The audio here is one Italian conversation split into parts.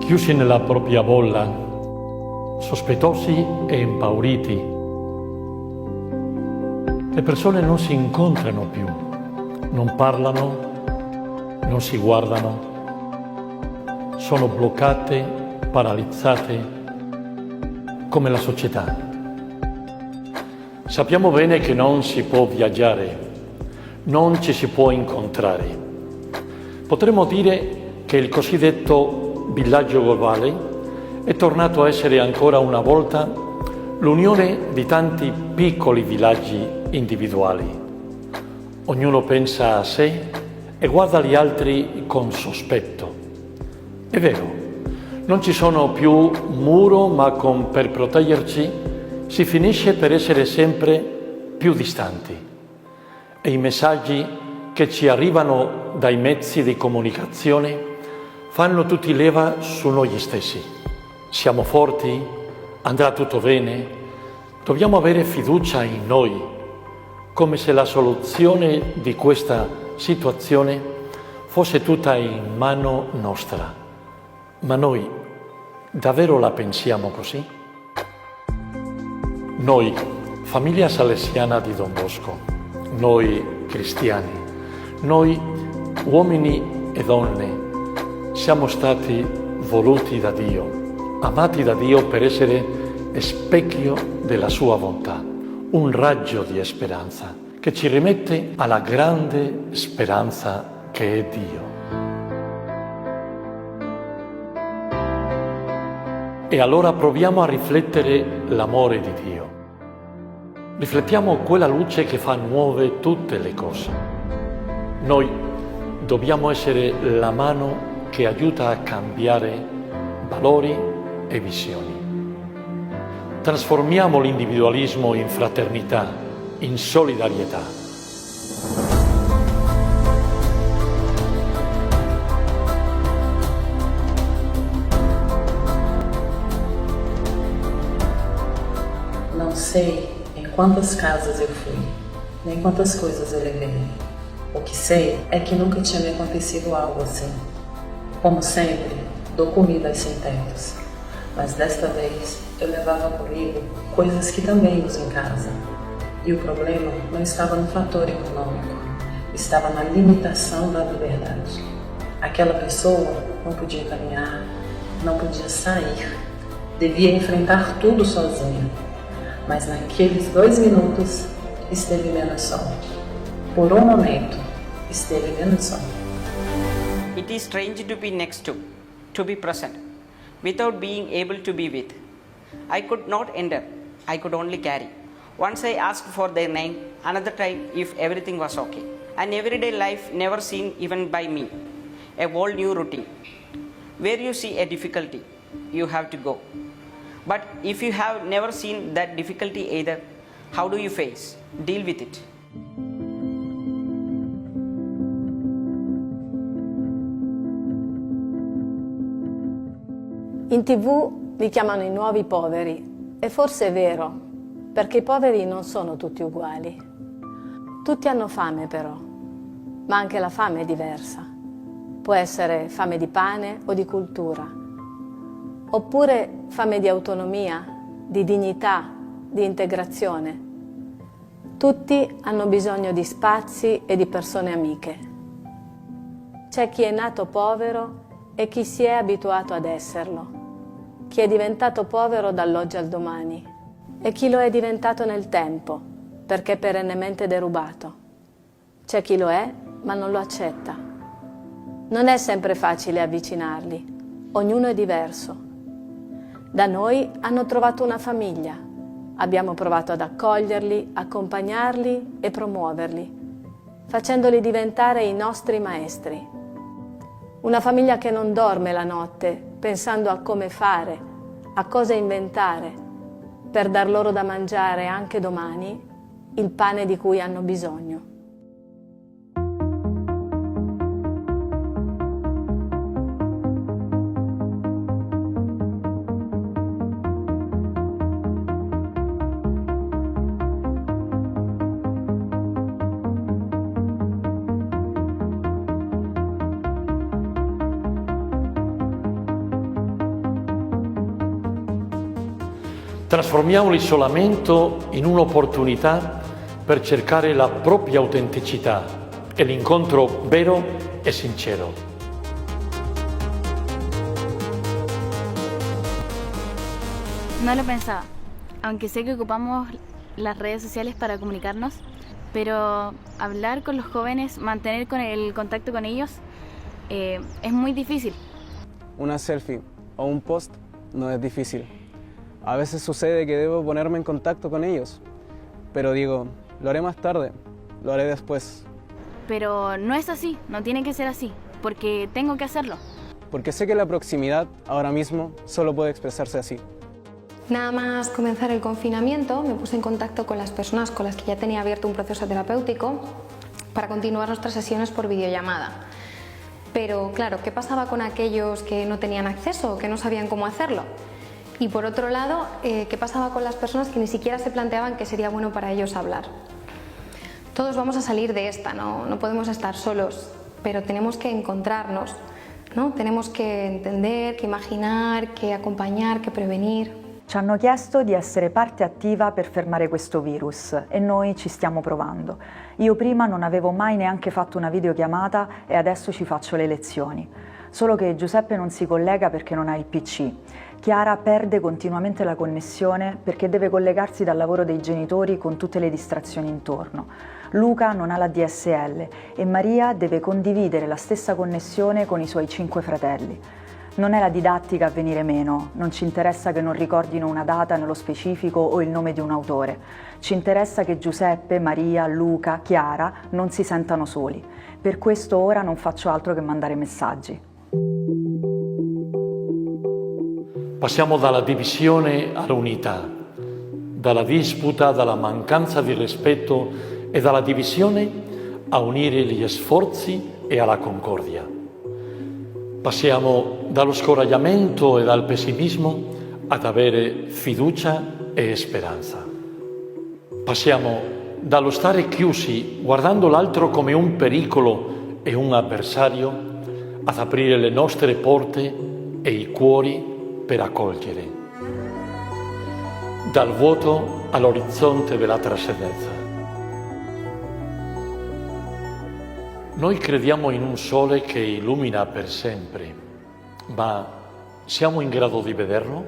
chiusi nella propria bolla, sospettosi e impauriti. Le persone non si incontrano più, non parlano, non si guardano, sono bloccate, paralizzate, come la società. Sappiamo bene che non si può viaggiare, non ci si può incontrare. Potremmo dire che il cosiddetto villaggio globale è tornato a essere ancora una volta l'unione di tanti piccoli villaggi individuali. Ognuno pensa a sé e guarda gli altri con sospetto. È vero, non ci sono più muro, ma per proteggerci si finisce per essere sempre più distanti. E i messaggi che ci arrivano dai mezzi di comunicazione fanno tutti leva su noi stessi. Siamo forti? Andrà tutto bene? Dobbiamo avere fiducia in noi, come se la soluzione di questa situazione fosse tutta in mano nostra. Ma noi davvero la pensiamo così? Noi, famiglia salesiana di Don Bosco, noi cristiani, noi uomini e donne, siamo stati voluti da Dio, amati da Dio per essere specchio della sua bontà, un raggio di speranza che ci rimette alla grande speranza che è Dio. E allora proviamo a riflettere l'amore di Dio. Riflettiamo quella luce che fa nuove tutte le cose. Noi dobbiamo essere la mano che aiuta a cambiare valori e visioni. Trasformiamo l'individualismo in fraternità, in solidarietà. Não sei em quantas casas eu fui, nem quantas coisas eu levei. O que sei é que nunca tinha me acontecido algo assim. Como sempre, dou comida aos sem-tetos, mas desta vez eu levava comigo coisas que também uso em casa. E o problema não estava no fator econômico, estava na limitação da liberdade. Aquela pessoa não podia caminhar, não podia sair, devia enfrentar tudo sozinha. Mas naqueles 2 minutos esteve vendo sol. Por um momento esteve vendo sol. It is strange to be next to be present, without being able to be with. I could not enter, I could only carry. Once I asked for their name, another time if everything was okay. An everyday life never seen even by me, a whole new routine. Where you see a difficulty, you have to go. But if you have never seen that difficulty either, how do you face, deal with it? In TV li chiamano i nuovi poveri, e forse è vero, perché i poveri non sono tutti uguali. Tutti hanno fame però, ma anche la fame è diversa. Può essere fame di pane o di cultura, oppure fame di autonomia, di dignità, di integrazione. Tutti hanno bisogno di spazi e di persone amiche. C'è chi è nato povero e chi si è abituato ad esserlo, chi è diventato povero dall'oggi al domani e chi lo è diventato nel tempo perché è perennemente derubato. C'è chi lo è ma non lo accetta. Non è sempre facile avvicinarli, ognuno è diverso. Da noi hanno trovato una famiglia, abbiamo provato ad accoglierli, accompagnarli e promuoverli, facendoli diventare i nostri maestri. Una famiglia che non dorme la notte pensando a come fare, a cosa inventare, per dar loro da mangiare anche domani il pane di cui hanno bisogno. Trasformiamo l'isolamento in un'opportunità per cercare la propria autenticità e l'incontro vero e sincero. No lo pensaba, aunque sé que ocupamos las redes sociales para comunicarnos, pero hablar con los jóvenes, mantener el contacto con ellos, es muy difícil. Una selfie o un post no es difícil. A veces sucede que debo ponerme en contacto con ellos, pero digo, lo haré más tarde, lo haré después. Pero no es así, no tiene que ser así, porque tengo que hacerlo. Porque sé que la proximidad, ahora mismo, solo puede expresarse así. Nada más comenzar el confinamiento, me puse en contacto con las personas con las que ya tenía abierto un proceso terapéutico para continuar nuestras sesiones por videollamada. Pero claro, ¿qué pasaba con aquellos que no tenían acceso, que no sabían cómo hacerlo? Y por otro lado, ¿qué pasaba con las personas que ni siquiera se planteaban que sería bueno para ellos hablar? Todos vamos a salir de esta, no podemos estar solos, pero tenemos que encontrarnos, ¿no? Tenemos que entender, que imaginar, que acompañar, que prevenir. Ci hanno chiesto di essere parte attiva per fermare questo virus e noi ci stiamo provando. Io prima non avevo mai neanche fatto una videochiamata e adesso ci faccio le lezioni. Solo che Giuseppe non si collega perché non ha il PC. Chiara perde continuamente la connessione perché deve collegarsi dal lavoro dei genitori con tutte le distrazioni intorno. Luca non ha la DSL e Maria deve condividere la stessa connessione con i suoi 5 fratelli. Non è la didattica a venire meno, non ci interessa che non ricordino una data nello specifico o il nome di un autore. Ci interessa che Giuseppe, Maria, Luca, Chiara non si sentano soli. Per questo ora non faccio altro che mandare messaggi. Passiamo dalla divisione all'unità, dalla disputa, dalla mancanza di rispetto e dalla divisione a unire gli sforzi e alla concordia. Passiamo dallo scoraggiamento e dal pessimismo ad avere fiducia e speranza. Passiamo dallo stare chiusi guardando l'altro come un pericolo e un avversario ad aprire le nostre porte e i cuori per accogliere. Dal vuoto all'orizzonte della trascendenza. Noi crediamo in un sole che illumina per sempre, ma siamo in grado di vederlo?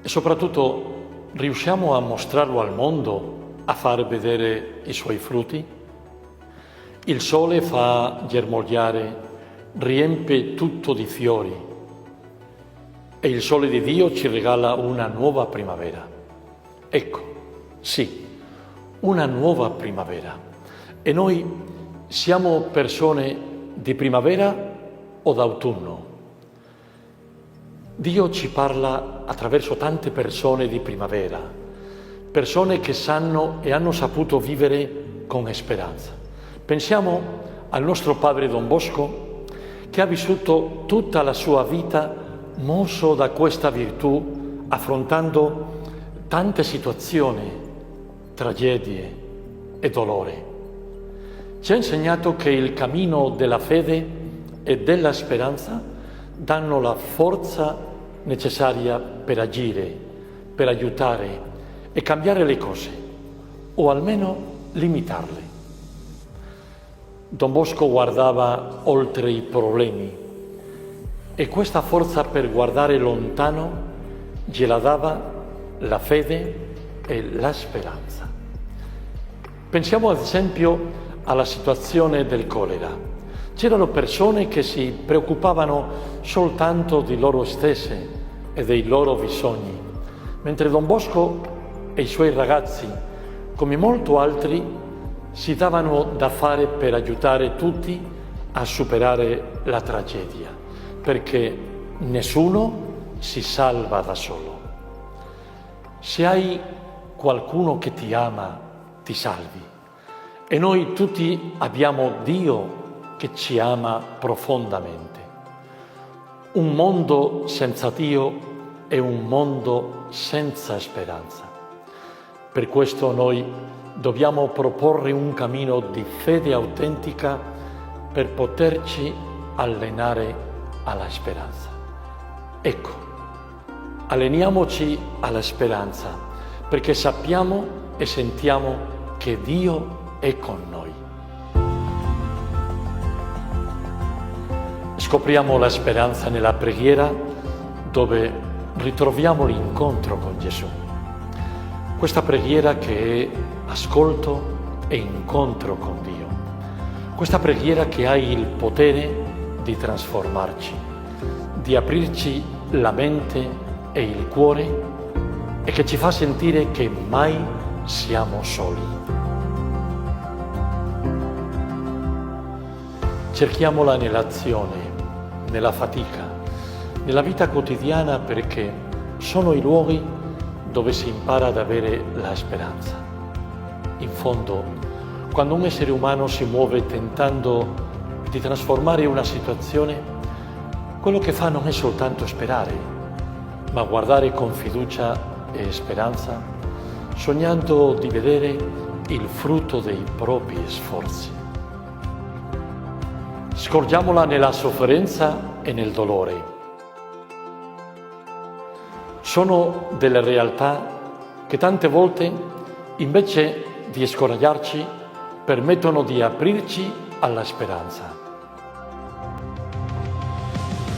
E soprattutto riusciamo a mostrarlo al mondo, a far vedere i suoi frutti? Il sole fa germogliare, riempie tutto di fiori e il sole di Dio ci regala una nuova primavera. Ecco, sì, una nuova primavera. E noi siamo persone di primavera o d'autunno? Dio ci parla attraverso tante persone di primavera, persone che sanno e hanno saputo vivere con speranza. Pensiamo al nostro padre Don Bosco, che ha vissuto tutta la sua vita mosso da questa virtù, affrontando tante situazioni, tragedie e dolore. Ci ha insegnato che il cammino della fede e della speranza danno la forza necessaria per agire, per aiutare e cambiare le cose, o almeno limitarle. Don Bosco guardava oltre i problemi e questa forza per guardare lontano gliela dava la fede e la speranza. Pensiamo ad esempio alla situazione del colera. C'erano persone che si preoccupavano soltanto di loro stesse e dei loro bisogni, mentre Don Bosco e i suoi ragazzi, come molti altri, si davano da fare per aiutare tutti a superare la tragedia, perché nessuno si salva da solo. Se hai qualcuno che ti ama, ti salvi. E noi tutti abbiamo Dio che ci ama profondamente. Un mondo senza Dio è un mondo senza speranza. Per questo noi dobbiamo proporre un cammino di fede autentica per poterci allenare alla speranza. Ecco, Alleniamoci alla speranza, perché sappiamo e sentiamo che Dio è con noi. Scopriamo la speranza nella preghiera, dove ritroviamo l'incontro con Gesù. Questa preghiera che è ascolto e incontro con Dio. Questa preghiera che ha il potere di trasformarci, di aprirci la mente e il cuore e che ci fa sentire che mai siamo soli. Cerchiamola nell'azione, nella fatica, nella vita quotidiana, perché sono i luoghi dove si impara ad avere la speranza. In fondo, quando un essere umano si muove tentando di trasformare una situazione, quello che fa non è soltanto sperare, ma guardare con fiducia e speranza, sognando di vedere il frutto dei propri sforzi. Scorgiamola nella sofferenza e nel dolore. Sono delle realtà che tante volte, invece di scoraggiarci, permettono di aprirci alla speranza.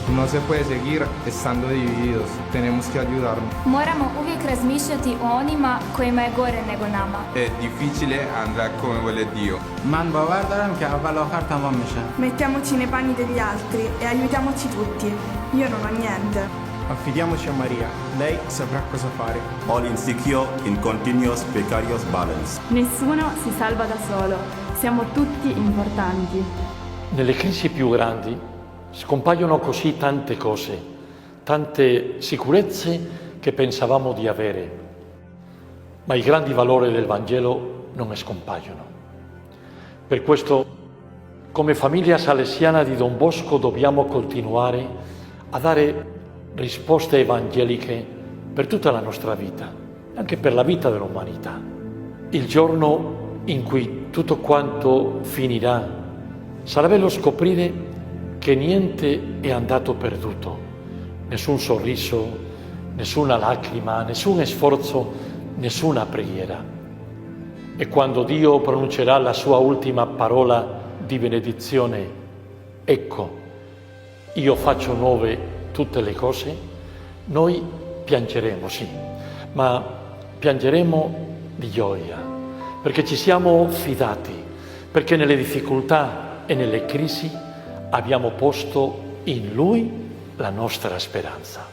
No se puede seguir estando divididos, tenemos que ayudarnos. Moramo uvijek razmišljati o onima kojima je gore nego nama. È difficile andare come vuole Dio. من باور دارم که اول آخر تمام میشه. Mettiamoci nei panni degli altri e aiutiamoci tutti. Io non ho niente. Affidiamoci a Maria, lei saprà cosa fare. All insecure in continuous precarious balance. Nessuno si salva da solo, siamo tutti importanti. Nelle crisi più grandi scompaiono così tante cose, tante sicurezze che pensavamo di avere, ma i grandi valori del Vangelo non scompaiono. Per questo, come famiglia salesiana di Don Bosco, dobbiamo continuare a dare risposte evangeliche per tutta la nostra vita, anche per la vita dell'umanità. Il giorno in cui tutto quanto finirà sarà bello scoprire che niente è andato perduto, nessun sorriso, nessuna lacrima, nessun sforzo, nessuna preghiera. E quando Dio pronuncerà la sua ultima parola di benedizione, ecco, io faccio nuove tutte le cose, noi piangeremo, sì, ma piangeremo di gioia, perché ci siamo fidati, perché nelle difficoltà e nelle crisi abbiamo posto in Lui la nostra speranza.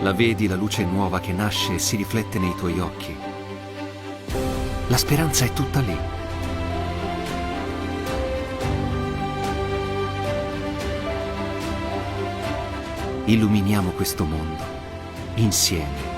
La vedi la luce nuova che nasce e si riflette nei tuoi occhi? La speranza è tutta lì. Illuminiamo questo mondo, insieme.